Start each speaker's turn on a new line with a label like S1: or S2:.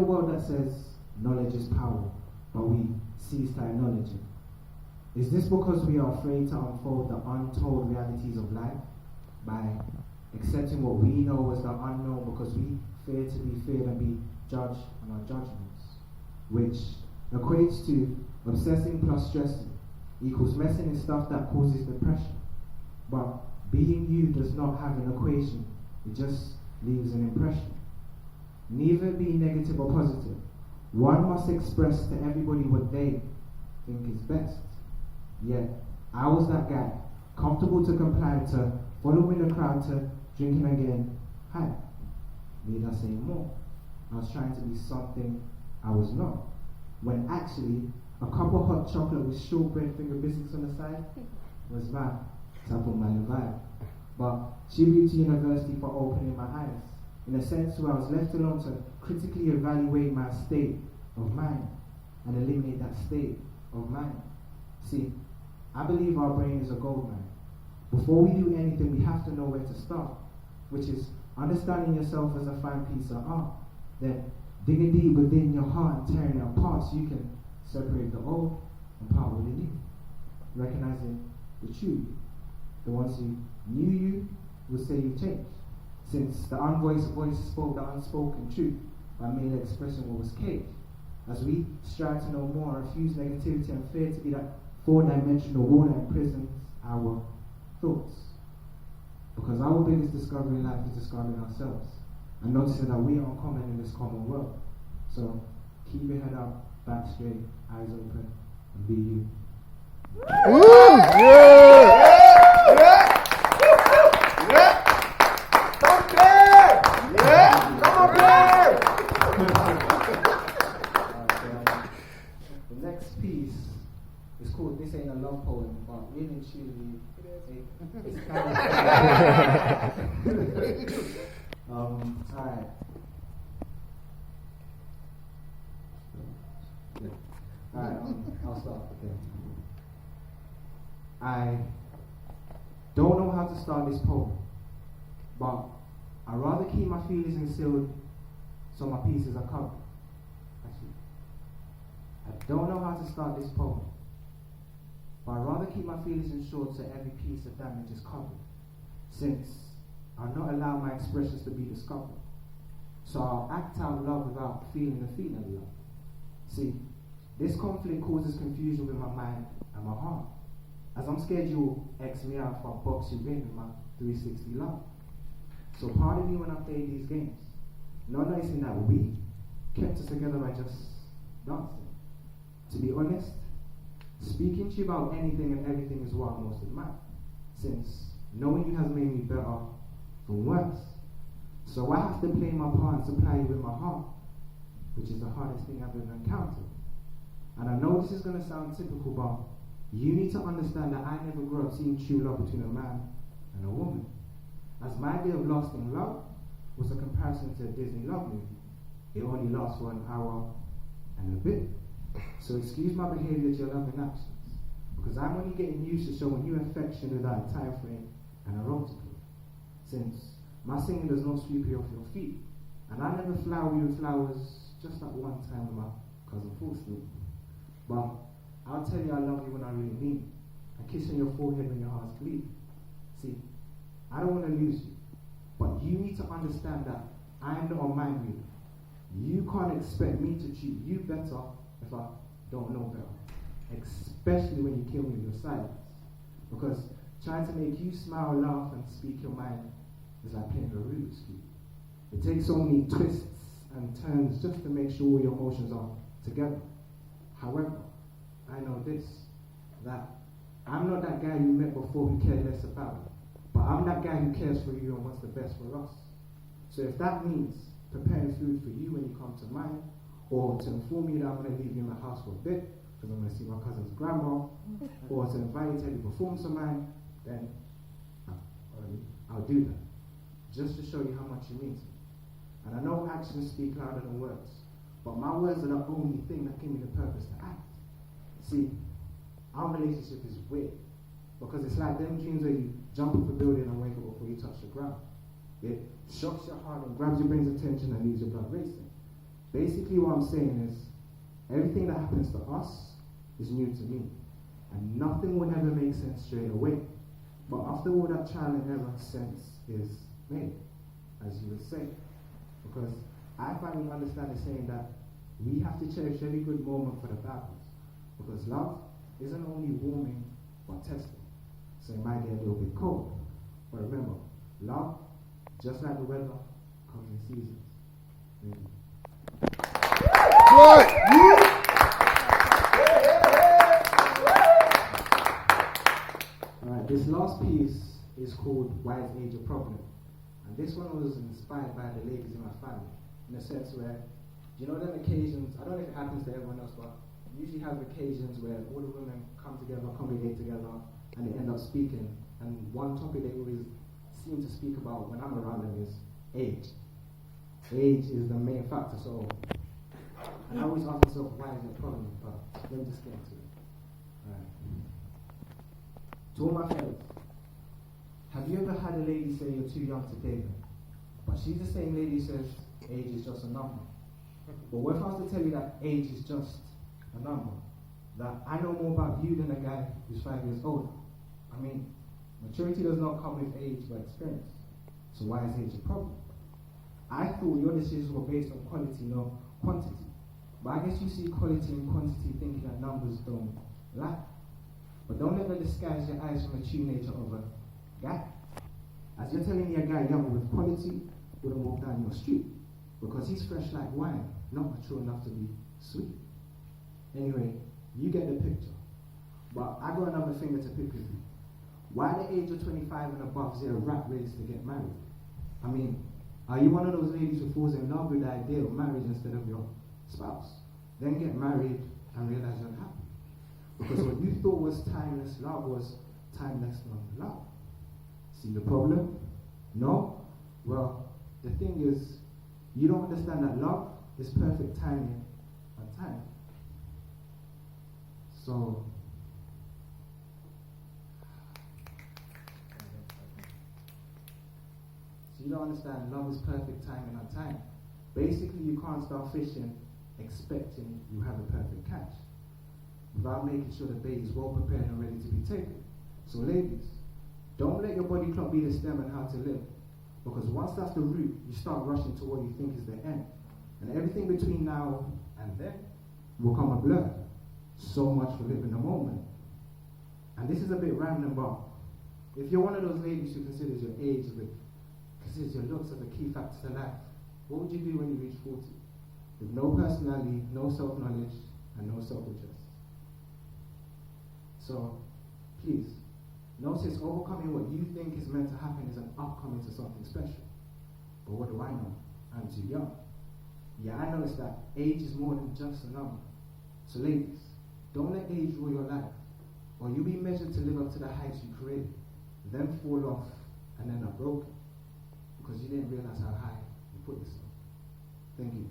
S1: world that says knowledge is power, but we cease to acknowledge it? Is this because we are afraid to unfold the untold realities of life by accepting what we know as the unknown because we fear to be feared and be judged on our judgments, which equates to obsessing plus stressing equals messing in stuff that causes depression. But being you does not have an equation, it just leaves an impression. Neither be negative or positive. One must express to everybody what they think is best. Yet, I was that guy, comfortable to comply to following the crowd to drinking and getting high. Need I say more? I was trying to be something I was not. When actually, a cup of hot chocolate with shortbread finger biscuits on the side was my type of my vibe. But tribute to university for opening my eyes, in a sense where I was left alone to critically evaluate my state of mind and eliminate that state of mind. See, I believe our brain is a gold mine. Before we do anything, we have to know where to start, which is understanding yourself as a fine piece of art. Then digging deep within your heart and tearing it apart so you can separate the old and part with the new. Recognizing the true you. The ones who knew you will say you've changed, since the unvoiced voice spoke the unspoken truth by merely expressing what was caged. As we strive to know more, refuse negativity and fear to be that four-dimensional wall that imprisons our thoughts. Because our biggest discovery in life is discovering ourselves and noticing that we are uncommon in this common world. So keep your head up, back straight, eyes open, and be you.
S2: Woo! Yeah!
S1: The next piece is called This Ain't a Love Poem, but really and truly, it's kind of alright. Alright, I'll start. Okay. I don't know how to start this poem, but I'd rather keep my feelings concealed so my pieces are covered. Actually, I don't know how to start this poem, but I'd rather keep my feelings insured so every piece of damage is covered, since I'll not allow my expressions to be discovered. So I'll act out love without feeling the feeling of love. See, this conflict causes confusion with my mind and my heart, as I'm scared you'll X me out if I box you in with my 360 love. So pardon me when I play these games, not noticing that we kept us together by just dancing. To be honest, speaking to you about anything and everything is what I most admire, since knowing you has made me better from worse. So I have to play my part and supply you with my heart, which is the hardest thing I've ever encountered. And I know this is going to sound typical, but you need to understand that I never grew up seeing true love between a man and a woman, as my idea of lasting love was a comparison to a Disney love movie. It only lasts for an hour and a bit. So excuse my behavior to your loving actions, because I'm only getting used to showing you affection without a time frame and a role to play, since my singing does not sweep you off your feet, and I never flower you with flowers just that one time with my cousin Forsley. But I'll tell you I love you when I really mean it, and kiss on your forehead when your heart's bleeding. See, I don't want to lose you, but you need to understand that I'm not a mind reader. You can't expect me to treat you better if I don't know better, especially when you kill me with your silence. Because trying to make you smile, laugh, and speak your mind is like playing a Rubik's Cube. It takes so many twists and turns just to make sure all your emotions are together. However, I know this, that I'm not that guy you met before who cared less about it, but I'm that guy who cares for you and wants the best for us. So if that means preparing food for you when you come to mine, or to inform you that I'm going to leave you in my house for a bit, because I'm going to see my cousin's grandma, or to invite you to any performance of mine, then I'll do that, just to show you how much you mean to me. And I know actions speak louder than words, but my words are the only thing that give me the purpose to act. See, our relationship is weird, because it's like them dreams where you jump off a building and wake up before you touch the ground. It shocks your heart and grabs your brain's attention and leaves your blood racing. Basically what I'm saying is, everything that happens to us is new to me. And nothing will ever make sense straight away. But after all that trial and error, sense is made, as you would say. Because I finally understand the saying that we have to cherish every good moment for the bad ones. Because love isn't only warming, but testing. So it might get a little bit cold. But remember, love, just like the weather, comes in seasons. Alright, this last piece is called Why is Age a Problem? And this one was inspired by the ladies in my family, in a sense where, you know them occasions, I don't know if it happens to everyone else, but you usually have occasions where all the women come together, congregate together, and they end up speaking. And one topic they always seem to speak about when I'm around them is age. Age is the main factor, so and I always ask myself, why is it a problem? But let me just get into it. Alright. To all my fellas, have you ever had a lady say you're too young to date her? But she's the same lady who says age is just a number. But what if I was to tell you that age is just a number? That I know more about you than a guy who's 5 years older. I mean, maturity does not come with age but experience. So why is age a problem? I thought your decisions were based on quality, not quantity. But I guess you see quality and quantity thinking that numbers don't lie. But don't let that disguise your eyes from the true nature of a guy. As you're telling me a guy young with quality wouldn't walk down your street, because he's fresh like wine, not mature enough to be sweet. Anyway, you get the picture. But I got another finger to pick with you. Why at the age of 25 and above is there a rat race to get married? I mean, are you one of those ladies who falls in love with the idea of marriage instead of your spouse? Then get married and realize you're unhappy. Because what you thought was timeless love was timeless love. See the problem? No? Well, the thing is, you don't understand that love is perfect timing on time. So, you don't understand love is perfect timing on time. Basically, you can't start fishing expecting you have a perfect catch without making sure the bait is well prepared and ready to be taken. So ladies, don't let your body clock be the stem on how to live. Because once that's the root, you start rushing to what you think is the end. And everything between now and then will come a blur. So much for living the moment. And this is a bit random, but if you're one of those ladies who considers your age, considers your looks as a key factor to life, what would you do when you reach 40? With no personality, no self-knowledge, and no self-interest. So, please, notice overcoming what you think is meant to happen is an upcoming to something special. But what do I know? I'm too young. Yeah, I noticed that age is more than just a number. So ladies, don't let age rule your life, or you'll be measured to live up to the heights you created, then fall off and end up broken, because you didn't realize how high you put yourself. Thank you.